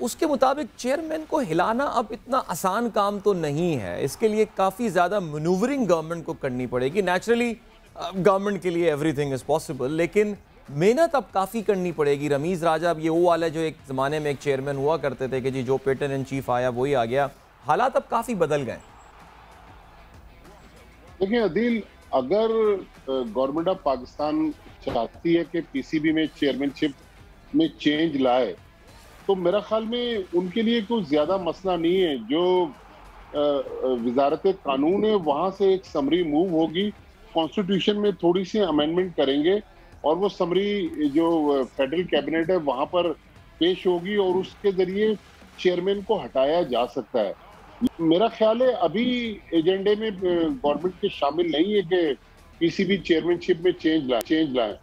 Speaker 2: उसके मुताबिक चेयरमैन को हिलाना अब इतना आसान काम तो नहीं है। इसके लिए काफ़ी ज़्यादा मनूवरिंग गवर्नमेंट को करनी पड़ेगी। नेचुरली गवर्नमेंट के लिए एवरीथिंग इज़ पॉसिबल, लेकिन मेहनत अब काफ़ी करनी पड़ेगी। रमीज़ राजा अब ये वो वाले जो एक ज़माने में एक चेयरमैन हुआ करते थे कि जी जो पेटन इन चीफ आया वही आ गया, हालात अब काफ़ी बदल गए।
Speaker 7: देखिए अदील, अगर गवर्नमेंट ऑफ पाकिस्तान चाहती है कि पीसीबी में चेयरमैनशिप में चेंज लाए, तो मेरा ख्याल में उनके लिए कुछ ज़्यादा मसला नहीं है। जो वजारत कानून है वहाँ से एक समरी मूव होगी, कॉन्स्टिट्यूशन में थोड़ी सी अमेंडमेंट करेंगे और वो समरी जो फेडरल कैबिनेट है वहाँ पर पेश होगी और उसके जरिए चेयरमैन को हटाया जा सकता है। मेरा ख्याल है अभी एजेंडे में गवर्नमेंट के शामिल नहीं है कि पीसीबी चेयरमैनशिप में चेंज लाए।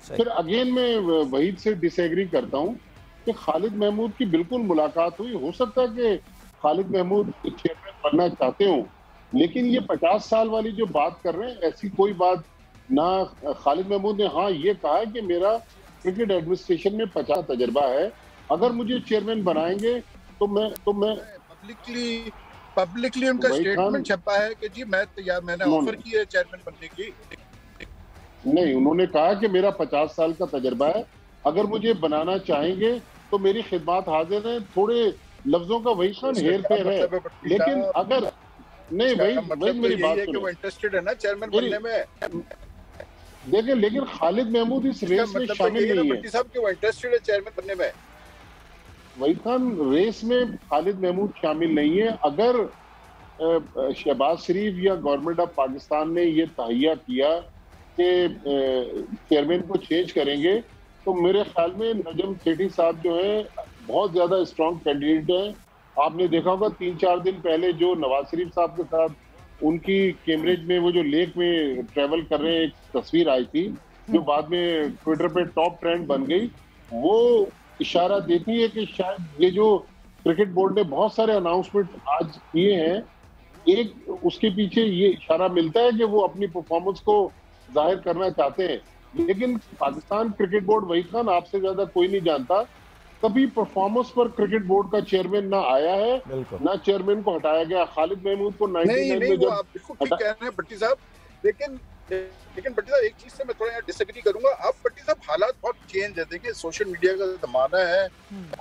Speaker 7: फिर अगेन मैं वहीद से डिसएग्री करता हूँ कि खालिद महमूद की बिल्कुल मुलाकात हुई, हो सकता है कि खालिद महमूद चेयरमैन बनना चाहते हो, लेकिन ये 50 साल वाली जो बात कर रहे हैं ऐसी कोई बात ना। खालिद महमूद ने हाँ ये कहा है कि मेरा क्रिकेट एडमिनिस्ट्रेशन में 50 तजर्बा है, अगर मुझे चेयरमैन बनाएंगे तो मैं
Speaker 6: पब्लिकली उनका स्टेटमेंट छपा है कि जी मैंने ऑफर की है चेयरमैन बनने की।
Speaker 7: नहीं, उन्होंने कहा कि मेरा 50 साल का तजर्बा है, अगर मुझे बनाना चाहेंगे तो मेरी खिदमत हाजिर है। थोड़े लफ्जों का वही खान हेर फेर है, लेकिन अगर नहीं वही मेरी बात सुनो,
Speaker 6: वो इंटरेस्टेड है ना चेयरमैन बनने में।
Speaker 7: देखिए लेकिन खालिद महमूद इस रेस में शामिल नहीं है।
Speaker 6: साहब कि वो इंटरेस्टेड है चेयरमैन बनने में।
Speaker 7: वही खान रेस में खालिद महमूद शामिल नहीं है। अगर शहबाज शरीफ या गवर्नमेंट ऑफ पाकिस्तान ने ये तहैया किया कि चेयरमैन को चेंज करेंगे, तो मेरे ख्याल में नजम सेठी साहब जो है बहुत ज्यादा स्ट्रॉन्ग कैंडिडेट हैं। आपने देखा होगा 3-4 दिन पहले जो नवाज शरीफ साहब के साथ उनकी कैम्ब्रिज में वो जो लेक में ट्रेवल कर रहे हैं एक तस्वीर आई थी जो बाद में ट्विटर पे टॉप ट्रेंड बन गई, वो इशारा देती है कि शायद ये जो क्रिकेट बोर्ड ने बहुत सारे अनाउंसमेंट आज किए हैं, एक उसके पीछे ये इशारा मिलता है कि वो अपनी परफॉर्मेंस को जाहिर करना चाहते हैं। लेकिन पाकिस्तान क्रिकेट बोर्ड, वही खान आपसे ज्यादा कोई नहीं जानता, कभी परफॉर्मेंस पर क्रिकेट बोर्ड का चेयरमैन ना आया है ना चेयरमैन को हटाया गया। खालिद महमूद को 99 में जब
Speaker 6: आप बिल्कुल ठीक कह रहे हैं भट्टी साहब, लेकिन भट्टी साहब एक चीज से मैं थोड़ा यहाँ डिसएग्री करूंगा। अब भट्टी साहब हालात बहुत चेंज है, देखिए सोशल मीडिया का जमाना है,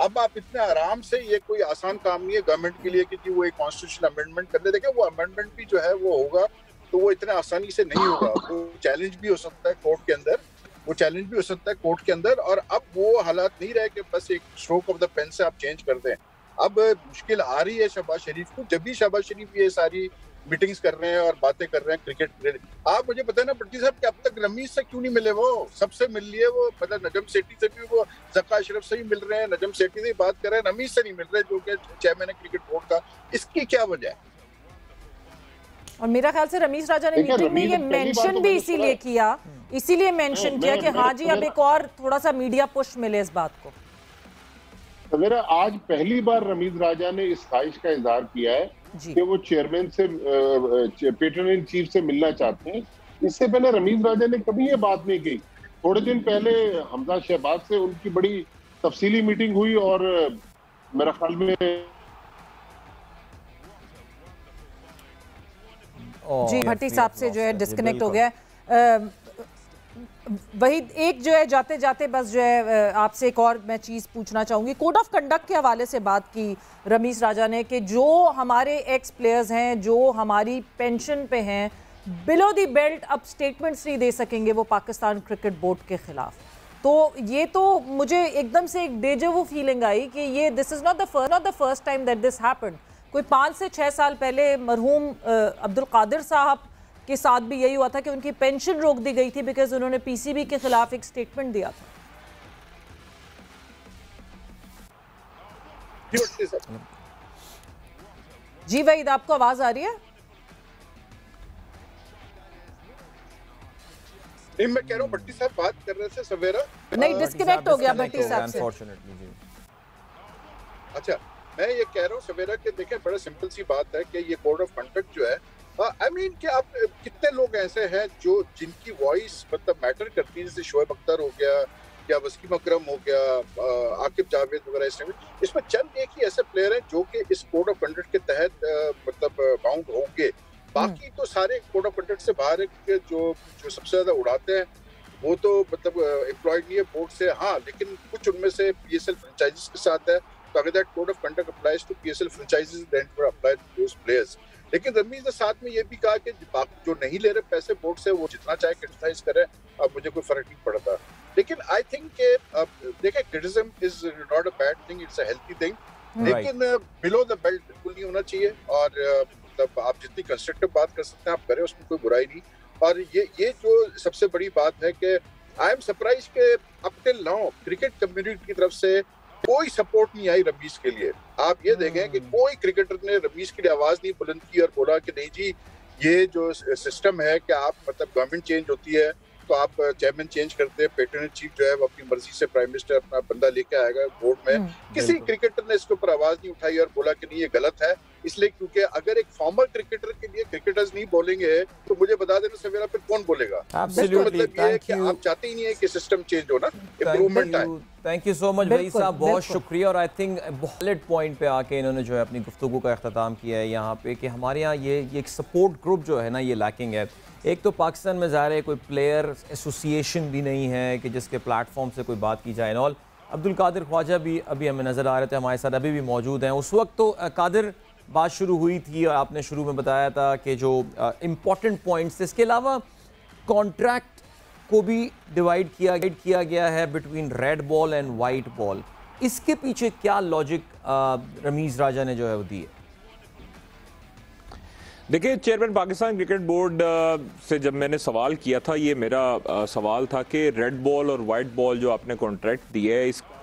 Speaker 6: अब आप इतने आराम से, ये कोई आसान काम नहीं है गवर्नमेंट के लिए कि वो एक कॉन्स्टिट्यूशन अमेंडमेंट कर दे। देखिए वो अमेंडमेंट भी जो है वो होगा तो वो इतने आसानी से नहीं होगा, वो चैलेंज भी हो सकता है कोर्ट के अंदर, और अब वो हालात नहीं रहे कि बस एक स्ट्रोक ऑफ द पेन से आप चेंज कर दें। अब मुश्किल आ रही है शहबाज शरीफ को, जब भी शहबाज शरीफ ये सारी मीटिंग्स कर रहे हैं और बातें कर रहे हैं क्रिकेट। आप मुझे बताए ना भट्टी साहब कि अब तक रमीज से क्यों नहीं मिले? वो सबसे मिल लिए, वो मतलब नजम सेठी से भी, वो जक्का अशरफ से ही मिल रहे हैं, नजम सेठी से बात कर रहे हैं, रमीज से नहीं मिल रहे जो कि चेयरमैन है क्रिकेट बोर्ड का। इसकी क्या वजह है?
Speaker 1: और मेरा ख्याल से रमीज राजा ने मीटिंग में ये मेंशन भी इसीलिए मेंशन किया कि हाँ जी अब एक और थोड़ा सा मीडिया पुश मिले इस बात को।
Speaker 7: तो मेरा आज पहली बार रमीज राजा ने इस ख्वाहिश का इजहार किया है कि वो चेयरमैन से, पेटर्न इन चीफ से मिलना चाहते हैं। इससे पहले रमीज राजा ने कभी ये बात नहीं की। थोड़े दिन पहले हमजा शहबाज से उनकी बड़ी तफसीली मीटिंग हुई और मेरे ख्याल में
Speaker 1: जी भट्टी साहब से जो है डिस्कनेक्ट हो गया। वही एक जो है जाते जाते बस जो है आपसे एक और मैं चीज़ पूछना चाहूँगी। कोड ऑफ कंडक्ट के हवाले से बात की रमीज राजा ने कि जो हमारे एक्स प्लेयर्स हैं जो हमारी पेंशन पे हैं बिलो दी बेल्ट अब स्टेटमेंट्स नहीं दे सकेंगे वो पाकिस्तान क्रिकेट बोर्ड के खिलाफ। तो ये तो मुझे एकदम से एक डेजवू फीलिंग आई कि ये this is not the first time that this happened. कोई 5 से 6 साल पहले मरहूम अब्दुल कादिर साहब के साथ भी यही हुआ था कि उनकी पेंशन रोक दी गई थी बिकॉज उन्होंने पीसीबी के खिलाफ एक स्टेटमेंट दिया था। जी वहीद, आपको आवाज आ रही है?
Speaker 6: नहीं, मैं कह रहा हूँ भट्टी साहब बात कर रहे थे सवेरा।
Speaker 1: नहीं, डिस्कनेक्ट हो गया भट्टी साहब से।
Speaker 6: अच्छा, मैं ये कह रहा हूँ सवेरा कि देखें बड़ा सिंपल सी बात है कि ये कोड ऑफ कंडक्ट जो है आई मीन कि आप कितने लोग ऐसे हैं जो जिनकी वॉइस मतलब मैटर करती है, जैसे शोएब अख्तर हो गया या वसीम अकरम हो गया, आकिब जावेद वगैरह, इसमें चंद एक ही ऐसे प्लेयर हैं जो कि इस कोड ऑफ कंडक्ट के तहत मतलब बाउंड होंगे। बाकी तो सारे कोड ऑफ कंडक्ट से बाहर जो सबसे ज्यादा उड़ाते हैं वो तो मतलब एम्प्लॉयड नहीं है बोर्ड से। हाँ, लेकिन कुछ उनमें से पीएसएल फ्रेंचाइजीज के साथ है, तो अगर that code of conduct applies to PSL franchises then for apply to those players. लेकिन रमीज ने साथ में ये भी कहा कि जो नहीं ले रहे पैसे बोर्ड से वो जितना चाहे क्रिटिसाइज करे, अब मुझे कोई फर्क नहीं पड़ता। लेकिन आई थिंक कि देखिए criticism is not a bad thing, it's a healthy thing, लेकिन बिलो द बेल्ट बिल्कुल नहीं होना चाहिए। और मतलब आप जितनी कंस्ट्रक्टिव बात कर सकते हैं आप करें, उसमें कोई बुराई नहीं। और ये जो सबसे बड़ी बात है कि आई एम सरप्राइज के up till now cricket community की तरफ से कोई सपोर्ट नहीं आई रमीज के लिए। आप ये देखें कि कोई क्रिकेटर ने रमीज के लिए आवाज नहीं बुलंद की और बोला कि नहीं जी ये जो सिस्टम है कि आप मतलब गवर्नमेंट चेंज होती है तो आप चेयरमैन चेंज करते हैं, पेट्रोन चीफ जो है वो अपनी मर्जी से प्राइम मिनिस्टर अपना बंदा लेके आएगा बोर्ड में। किसी क्रिकेटर ने इसके ऊपर आवाज नहीं उठाई और बोला कि नहीं ये गलत है, इसलिए क्योंकि अगर एक फॉर्मर क्रिकेटर के लिए क्रिकेटर्स नहीं बोलेंगे तो मुझे बता देना सवेरा फिर कौन बोलेगा। मतलब ये है कि आप चाहते ही नहीं है कि सिस्टम चेंज हो ना, इम्प्रूवमेंट आए।
Speaker 2: थैंक यू सो मच भाई साहब, बहुत शुक्रिया। और आई थिंक वैलिड पॉइंट पे आके इन्होंने जो है अपनी गुफ्तगू का अख्ताम किया है यहाँ पे कि हमारे यहाँ ये एक सपोर्ट ग्रुप जो है ना ये लैकिंग है। एक तो पाकिस्तान में ज़ाहिर है कोई प्लेयर एसोसिएशन भी नहीं है कि जिसके प्लेटफॉर्म से कोई बात की जाए। ऑल अब्दुल कादिर ख्वाजा भी अभी हमें नज़र आ रहे थे, हमारे साथ अभी भी मौजूद हैं। उस वक्त तो कादिर बात शुरू हुई थी और आपने शुरू में बताया था कि जो इम्पॉर्टेंट पॉइंट्स, इसके अलावा कॉन्ट्रैक्ट को भी डिवाइड किया गया है between red ball and white ball. इसके पीछे क्या लॉजिक रमीज राजा ने जो है वो दी है?
Speaker 5: देखिए, चेयरमैन पाकिस्तान क्रिकेट बोर्ड से जब मैंने सवाल किया था, ये मेरा सवाल था कि रेड बॉल और वाइट बॉल जो आपने कॉन्ट्रैक्ट दिए है इसका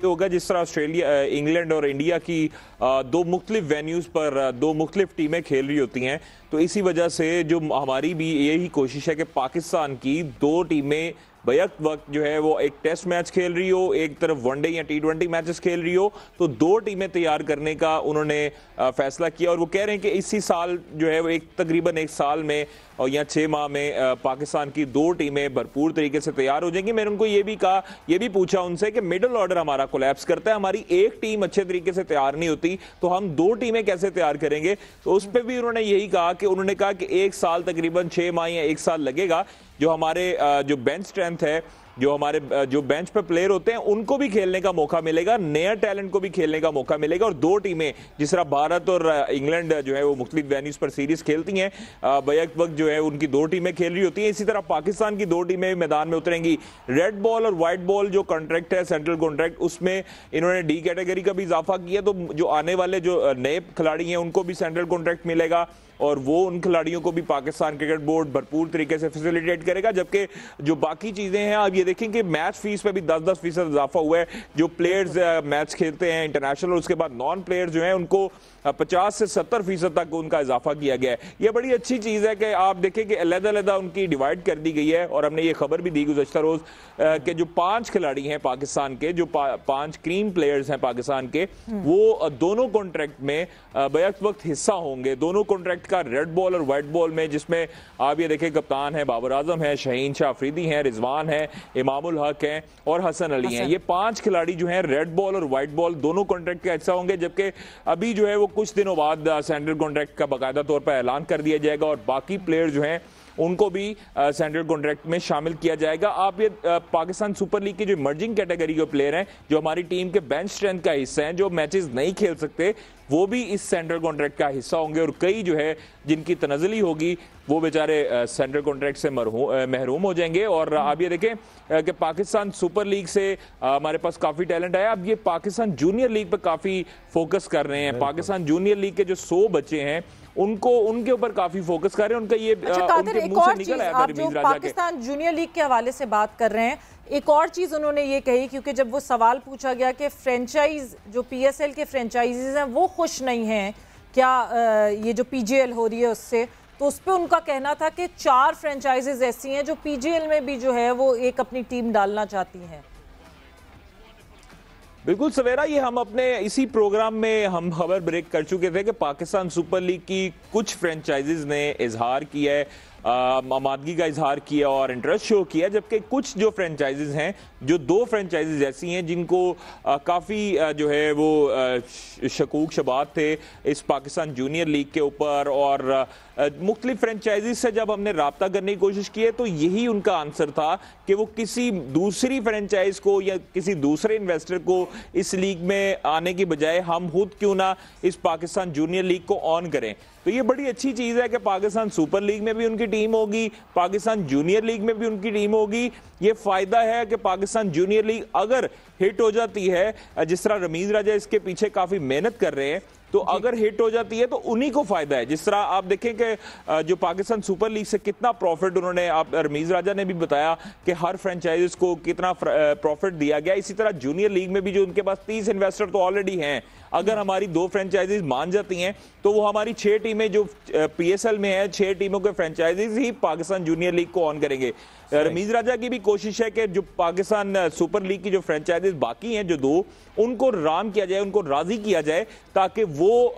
Speaker 5: होगा जिस तरह ऑस्ट्रेलिया, इंग्लैंड और इंडिया की दो मुख्तलिफ वेन्यूज़ पर दो मुख्तलिफ टीमें खेल रही होती हैं, तो इसी वजह से जो हमारी भी यही कोशिश है कि पाकिस्तान की दो टीमें बैक वक्त जो है वो एक टेस्ट मैच खेल रही हो, एक तरफ वनडे या T20 मैचेस खेल रही हो, तो दो टीमें तैयार करने का उन्होंने फैसला किया। और वो कह रहे हैं कि इसी साल जो है वो तकरीबन एक साल में और या 6 माह में पाकिस्तान की दो टीमें भरपूर तरीके से तैयार हो जाएंगी। मैंने उनको ये भी कहा, ये भी पूछा उनसे कि मिडल ऑर्डर हमारा कोलैप्स करता है, हमारी एक टीम अच्छे तरीके से तैयार नहीं होती तो हम दो टीमें कैसे तैयार करेंगे। तो उस पर भी उन्होंने यही कहा कि उन्होंने कहा कि एक साल तकरीबन 6 माह या एक साल लगेगा। जो हमारे जो बेंच स्ट्रेंथ है, जो हमारे जो बेंच पे प्लेयर होते हैं उनको भी खेलने का मौका मिलेगा, नया टैलेंट को भी खेलने का मौका मिलेगा। और दो टीमें जिस तरह भारत और इंग्लैंड जो है वो मुख्तलिफ वेन्यूज पर सीरीज खेलती हैं, बैक वक्त जो है उनकी दो टीमें खेल रही होती हैं, इसी तरह पाकिस्तान की दो टीमें मैदान में उतरेंगी। रेड बॉल और वाइट बॉल जो कॉन्ट्रैक्ट है, सेंट्रल कॉन्ट्रैक्ट, उसमें इन्होंने डी कैटेगरी का भी इजाफा किया, तो जो आने वाले जो नए खिलाड़ी हैं उनको भी सेंट्रल कॉन्ट्रैक्ट मिलेगा और वो उन खिलाड़ियों को भी पाकिस्तान क्रिकेट बोर्ड भरपूर तरीके से फैसिलिटेट करेगा। जबकि जो बाकी चीज़ें हैं, आप ये देखें कि मैच फीस पे भी 10-10% इजाफा हुआ है। जो प्लेयर्स मैच खेलते हैं इंटरनेशनल, उसके बाद नॉन प्लेयर्स जो हैं उनको 50 से 70% तक उनका इजाफा किया गया है। ये बड़ी अच्छी चीज़ है कि आप देखें कि अलग-अलग उनकी डिवाइड कर दी गई है। और हमने ये खबर भी दी गुज़श्ता रोज़ कि जो 5 खिलाड़ी हैं पाकिस्तान के, जो 5 क्रीम प्लेयर्स हैं पाकिस्तान के, वो दोनों कॉन्ट्रैक्ट में बैक वक्त हिस्सा होंगे। दोनों कॉन्ट्रैक्ट का रेड बॉल और व्हाइट बॉल में, जिसमें आप ये देखें कप्तान है, बाबर आजम है, शाहीन शाह अफरीदी हैं, रिजवान है, इमामुल हक हैं और हसन अली हैं। ये 5 खिलाड़ी जो हैं रेड बॉल और व्हाइट बॉल दोनों कॉन्ट्रैक्ट का हिस्सा होंगे, जबकि अभी जो है वो कुछ दिनों बाद सेंट्रल कॉन्ट्रैक्ट का बाकायदा तौर पर ऐलान कर दिया जाएगा और बाकी प्लेयर जो हैं उनको भी सेंट्रल कॉन्ट्रैक्ट में शामिल किया जाएगा। आप ये पाकिस्तान सुपर लीग की जो इमर्जिंग कैटेगरी के प्लेयर हैं, जो हमारी टीम के बेंच स्ट्रेंथ का हिस्सा हैं, जो मैचेस नहीं खेल सकते, वो भी इस सेंट्रल कॉन्ट्रैक्ट का हिस्सा होंगे और कई जो है जिनकी तनज़ली होगी वो बेचारे सेंट्रल कॉन्ट्रैक्ट से महरूम हो जाएंगे। और आप ये देखें कि पाकिस्तान सुपर लीग से हमारे पास काफ़ी टैलेंट आया। अब ये पाकिस्तान जूनियर लीग पर काफ़ी फोकस कर रहे हैं। पाकिस्तान जूनियर लीग के जो 100 बच्चे हैं उनको उनके ऊपर काफी फोकस कर रहे हैं। उनका ये उनके मुंह से निकल आया था रमीज राजा के।
Speaker 1: पाकिस्तान जूनियर लीग के हवाले से बात कर रहे हैं, एक और चीज उन्होंने ये कही, क्योंकि जब वो सवाल पूछा गया कि फ्रेंचाइज जो पीएसएल के फ्रेंचाइजीज हैं वो खुश नहीं हैं क्या ये जो पीजीएल हो रही है उससे, तो उस पर उनका कहना था कि 4 फ्रेंचाइजीज ऐसी हैं जो पीजीएल में भी जो है वो एक अपनी टीम डालना चाहती हैं।
Speaker 5: बिल्कुल सवेरा, ये हम अपने इसी प्रोग्राम में हम खबर ब्रेक कर चुके थे कि पाकिस्तान सुपर लीग की कुछ फ्रेंचाइजीज ने इजहार किया है, आमादगी का इजहार किया और इंटरेस्ट शो किया, जबकि कुछ जो फ्रेंचाइजीज हैं, जो 2 फ्रेंचाइजीज ऐसी हैं जिनको काफ़ी जो है वो शकूक शबात थे इस पाकिस्तान जूनियर लीग के ऊपर, और मुख्तलिफ फ्रेंचाइजीज से जब हमने रब्ता करने की कोशिश की है तो यही उनका आंसर था कि वो किसी दूसरी फ्रेंचाइज को या किसी दूसरे इन्वेस्टर को इस लीग में आने की बजाय हम खुद क्यों ना इस पाकिस्तान जूनियर लीग को ऑन करें। तो ये बड़ी अच्छी चीज़ है कि पाकिस्तान सुपर लीग में भी उनकी टीम होगी, पाकिस्तान जूनियर लीग में भी उनकी टीम होगी। ये फायदा है कि पाकिस्तान जूनियर लीग अगर हिट हो जाती है, जिस तरह रमीज राजा इसके पीछे काफ़ी मेहनत कर रहे हैं, तो अगर हिट हो जाती है तो उन्हीं को फायदा है। जिस तरह आप देखें कि जो पाकिस्तान सुपर लीग से कितना प्रॉफिट उन्होंने, आप रमीज राजा ने भी बताया कि हर फ्रेंचाइजीज को कितना प्रॉफिट दिया गया, इसी तरह जूनियर लीग में भी जो उनके पास 30 इन्वेस्टर तो ऑलरेडी हैं, अगर हमारी 2 फ्रेंचाइजीज मान जाती हैं तो वो हमारी 6 टीमें जो पीएसएल में है, 6 टीमों के फ्रेंचाइजीज ही पाकिस्तान जूनियर लीग को ऑन करेंगे। रमीज राजा की भी कोशिश है कि जो पाकिस्तान सुपर लीग की जो फ्रेंचाइजीज बाकी हैं, जो 2, उनको राम किया जाए, उनको राजी किया जाए, ताकि वो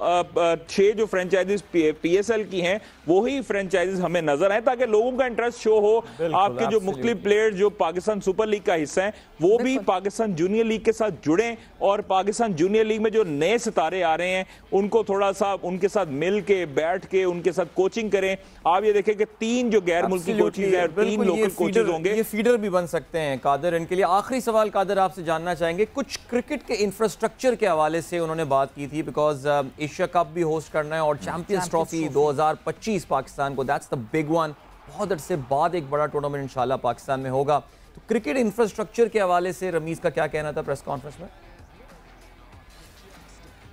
Speaker 5: 6 जो फ्रेंचाइजीज पीएसएल की हैं वो ही फ्रेंचाइजीज हमें नजर आए, ताकि लोगों का इंटरेस्ट शो हो। आपके जो मुख्तलिफ प्लेयर जो पाकिस्तान सुपर लीग का हिस्सा हैं वो भी पाकिस्तान जूनियर लीग के साथ जुड़ें, और पाकिस्तान जूनियर लीग में जो नए सितारे आ रहे हैं उनको थोड़ा सा उनके साथ मिल के बैठ के उनके साथ कोचिंग करें। आप ये देखें कि 3 जो गैर मुल्की कोचेज हैं और 3 लोकल कोचेज होंगे,
Speaker 2: ये फीडर भी बन सकते हैं कादर इनके लिए। आखिरी सवाल कादर आपसे जानना चाहेंगे, कुछ क्रिकेट के इंफ्रास्ट्रक्चर के हवाले से उन्होंने बात की थी, बिकॉज एशिया कप भी होस्ट करना है और चैंपियंस ट्रॉफी 2025 पाकिस्तान को, दैट्स द बिग वन। बहुत अरसे बाद एक बड़ा टूर्नामेंट इंशाल्लाह पाकिस्तान में होगा। तो क्रिकेट इंफ्रास्ट्रक्चर के हवाले से रमीज का क्या कहना था प्रेस कॉन्फ्रेंस में?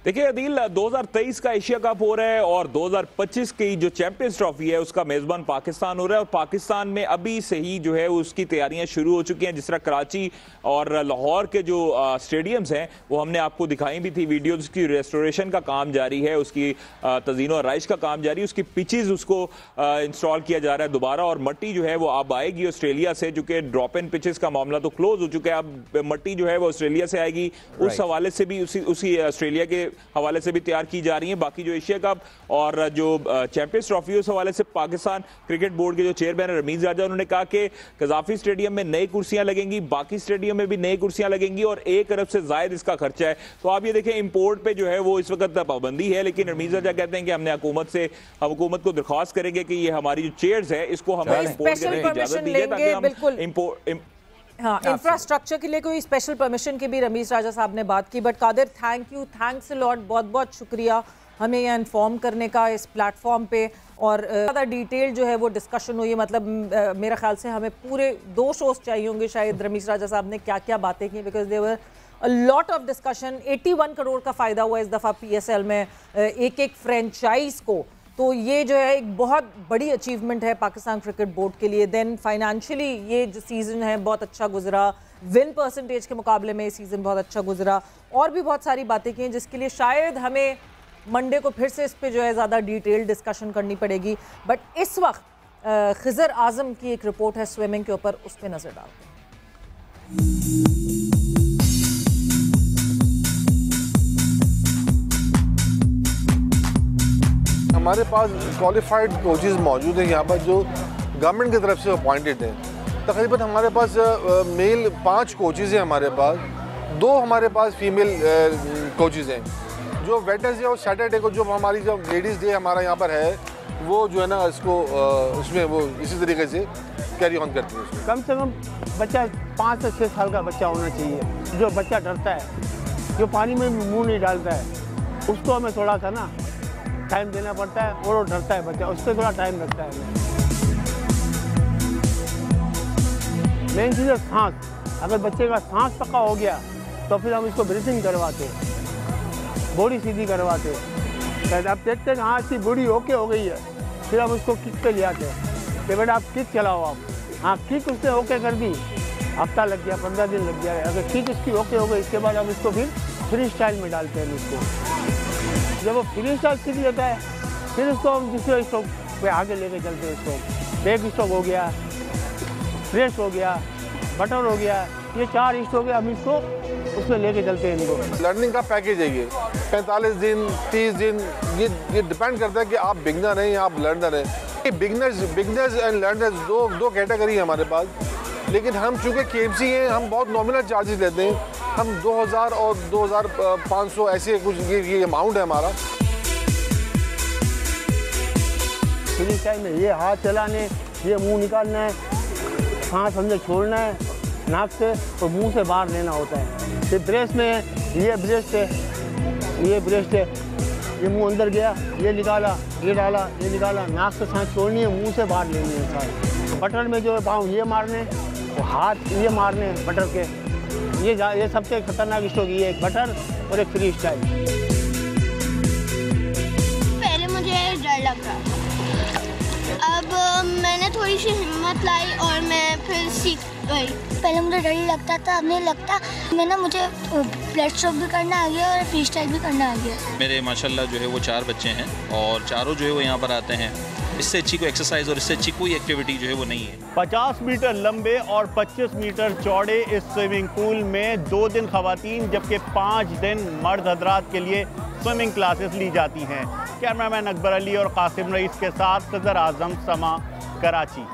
Speaker 5: देखिए अदील, 2023 का एशिया कप हो रहा है और 2025 की जो चैंपियंस ट्रॉफी है उसका मेजबान पाकिस्तान हो रहा है, और पाकिस्तान में अभी से ही जो है उसकी तैयारियां शुरू हो चुकी हैं। जिस तरह कराची और लाहौर के जो स्टेडियम्स हैं वो हमने आपको दिखाई भी थी वीडियोज, उसकी रेस्टोरेशन का काम जारी है, उसकी तज़ीन और आराइश का काम जारी है, उसकी पिचेस उसको इंस्टॉल किया जा रहा है दोबारा, और मट्टी जो है वो अब आएगी ऑस्ट्रेलिया से, चूंकि ड्रॉप इन पिचेस का मामला तो क्लोज हो चुका है, अब मट्टी जो है वो ऑस्ट्रेलिया से आएगी। उस हवाले से भी उसी ऑस्ट्रेलिया के हवाले से भी तैयार की जा रही है। बाकी जो एशिया कप और जो चैंपियंस ट्रॉफी उस हवाले से पाकिस्तान क्रिकेट बोर्ड के जो चेयरमैन है रमीज राजा, उन्होंने कहा कि कजाफी स्टेडियम में नई कुर्सियां लगेंगी, बाकी स्टेडियम में भी नई कुर्सियां लगेंगी और 1 अरब से ज्यादा इसका खर्चा है। तो आप ये देखें इंपोर्ट पे जो है वो इस वक्त पाबंदी है, लेकिन रमीज राजा कहते हैं कि हमने हुकूमत को दरख्वास्त करेंगे कि ये हमारी जो चेयर्स है इसको हमें इंपोर्ट करने की इजाजत दी जाए, ताकि हम इंपोर्ट
Speaker 1: हाँ, इंफ्रास्ट्रक्चर के लिए कोई स्पेशल परमिशन की भी रमीज राजा साहब ने बात की। But Qadir, thanks a lot, बहुत बहुत शुक्रिया हमें यह इन्फॉर्म करने का इस प्लेटफॉर्म पे, और ज़्यादा डिटेल जो है वो डिस्कशन हुई। मतलब मेरा ख्याल से हमें पूरे 2 शोज चाहिए होंगे शायद रमीज राजा साहब ने क्या क्या बातें की, because there a lot of discussion. 81 crore का फ़ायदा हुआ इस दफ़ा पीएसएल में एक फ्रेंचाइज को, तो ये जो है एक बहुत बड़ी अचीवमेंट है पाकिस्तान क्रिकेट बोर्ड के लिए। देन फाइनेंशियली ये जो सीज़न है बहुत अच्छा गुजरा, विन परसेंटेज के मुकाबले में ये सीज़न बहुत अच्छा गुजरा, और भी बहुत सारी बातें की हैं जिसके लिए शायद हमें मंडे को फिर से इस पे जो है ज़्यादा डिटेल डिस्कशन करनी पड़ेगी। बट इस वक्त खिजर आजम की एक रिपोर्ट है स्विमिंग के ऊपर, उस पर नज़र डालते हैं।
Speaker 8: हमारे पास क्वालिफाइड कोचेज़ मौजूद हैं यहाँ पर जो गवर्नमेंट की तरफ से अपॉइंटेड हैं। तकरीबन हमारे पास मेल 5 कोचेज़ हैं हमारे पास, 2 हमारे पास फीमेल कोचेज़ हैं। जो वेडनेसडे और सैटरडे को जो हमारी जो लेडीज़ डे हमारा यहाँ पर है, वो जो है ना इसको उसमें वो इसी तरीके से कैरी ऑन करती है।
Speaker 9: कम से कम बच्चा 5 से 6 साल का बच्चा होना चाहिए। जो बच्चा डरता है, जो पानी में मुंह नहीं डालता है, उसको हमें थोड़ा सा ना टाइम देना पड़ता है। और वो डरता है बच्चा, उसको थोड़ा टाइम लगता है। मेन चीज़ है सांस। अगर बच्चे का सांस पक्का हो गया तो फिर हम इसको ब्रीथिंग करवाते, बॉडी सीधी करवाते। अब देखते हैं हाँ इसकी बॉडी ओके हो गई है, फिर हम उसको किक पे ले आते हैं कि बेटा आप किक चलाओ आप। हाँ किक उसने ओके कर दी, हफ्ता लग गया, 15 दिन लग गया। अगर किक उसकी ओके हो गई, इसके बाद हम इसको फिर फ्री स्टाइल में डालते हैं उसको। जब वो फ्री स्टाइल सीख लेता है, फिर उसको हम दूसरे स्ट्रोक पे आगे लेके चलते हैं। उसको बैक स्ट्रोक हो गया, फ्रेश हो गया, बटर हो गया, ये 4 स्ट्रोक है, हम इसको उसमें लेके चलते हैं इनको।
Speaker 8: लर्निंग का पैकेज है ये 45 दिन 30 दिन, ये डिपेंड करता है कि आप बिगनर हैं या आप लर्नर हैं। बिगनर्स एंड लर्नर्स दो कैटेगरी है हमारे पास। लेकिन हम चूँकि KMC हैं, हम बहुत नॉमिनल चार्जेस लेते हैं। हम 2000 और 2500 ऐसे कुछ ये अमाउंट है हमारा।
Speaker 9: फ्री टाइम में ये हाथ चलाने, ये मुंह निकालना है, सांस अंदर छोड़ना है नाक से और मुंह से बाहर लेना होता है। फिर ब्रेस्ट में ये ब्रेस्ट है, ये ब्रेस्ट है, ये मुंह अंदर गया, ये निकाला, ये डाला, ये निकाला। नाक से सांस छोड़नी है, मुंह से बाहर लेनी है सारी। बटर में जो है पाँव ये मारने, तो हाथ ये मारने बटर के। ये सबसे खतरनाक स्ट्रोक ये एक बटर और एक फ्री स्टाइल।
Speaker 10: पहले मुझे डर लग रहा था, अब मैंने थोड़ी सी हिम्मत लाई और मैं फिर सीख गई। पहले मुझे डर ही लगता था, अब नहीं लगता। मुझे ब्रेस्ट स्ट्रोक भी करना आ गया और फ्री स्टाइल भी करना आ गया।
Speaker 11: मेरे माशाल्लाह जो है वो 4 बच्चे हैं और चारों जो है वो यहाँ पर आते हैं। इससे अच्छी कोई एक्सरसाइज और इससे अच्छी कोई एक्टिविटी जो है वो नहीं है।
Speaker 12: 50 मीटर लंबे और 25 मीटर चौड़े इस स्विमिंग पूल में 2 दिन खवातीन जबकि 5 दिन मर्द हजरात के लिए स्विमिंग क्लासेस ली जाती हैं। कैमरामैन अकबर अली और कासिम रईस के साथ सदर आजम समा कराची।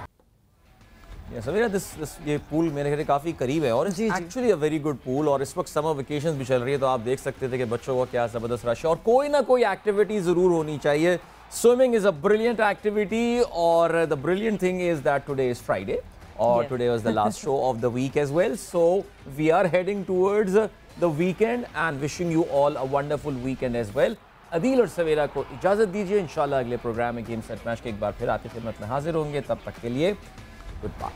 Speaker 2: सवेरा ये पूल मेरे घर काफ़ी करीब है और actually a very good pool. और इस वक्त समर वेकेशंस भी चल रही है तो आप देख सकते थे कि बच्चों का क्या ज़बरदस्त रश है और कोई ना कोई एक्टिविटी ज़रूर होनी चाहिए। Swimming is a brilliant activity, or the brilliant thing is that today is Friday, or today was the last show of the week as well. So we are heading towards the weekend and wishing you all a wonderful weekend as well. Adeel और सवेरा को इजाज़त दीजिए। इंशाल्लाह अगले programme में game set match के एक बार फिर आपकी खिदमत में हाजिर होंगे। तब तक के लिए गुड बाय।